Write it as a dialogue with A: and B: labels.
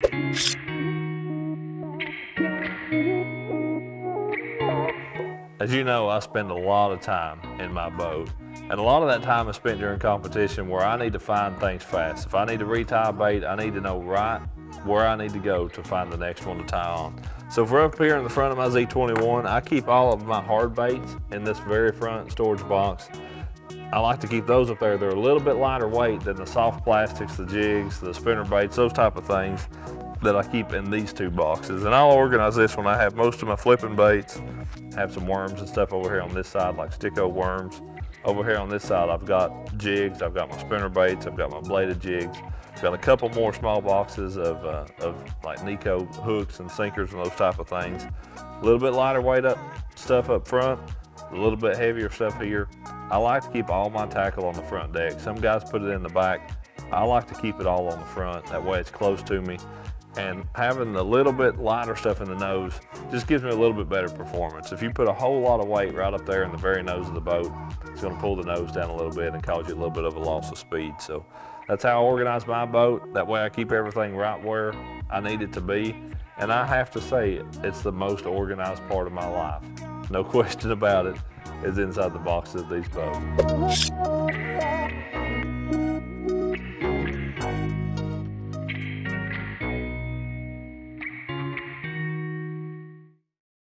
A: As you know, I spend a lot of time in my boat, and a lot of that time is spent during competition where I need to find things fast. If I need to retie a bait, I need to know right where I need to go to find the next one to tie on. So for up here in the front of my Z21, I keep all of my hard baits in this very front storage box. I like to keep those up there. They're a little bit lighter weight than the soft plastics, the jigs, the spinner baits, those type of things that I keep in these two boxes. And I'll organize this when I have most of my flipping baits. Have some worms and stuff over here on this side, like sticko worms. Over here on this side, I've got jigs, I've got my spinner baits, I've got my bladed jigs. I've got a couple more small boxes of like Nico hooks and sinkers and those type of things. A little bit lighter weight stuff up front, a little bit heavier stuff here. I like to keep all my tackle on the front deck. Some guys put it in the back. I like to keep it all on the front. That way it's close to me. And having a little bit lighter stuff in the nose just gives me a little bit better performance. If you put a whole lot of weight right up there in the very nose of the boat, it's going to pull the nose down a little bit and cause you a little bit of a loss of speed. So that's how I organize my boat. That way I keep everything right where I need it to be. And I have to say, it's the most organized part of my life. No question about it, is inside the boxes of these boats.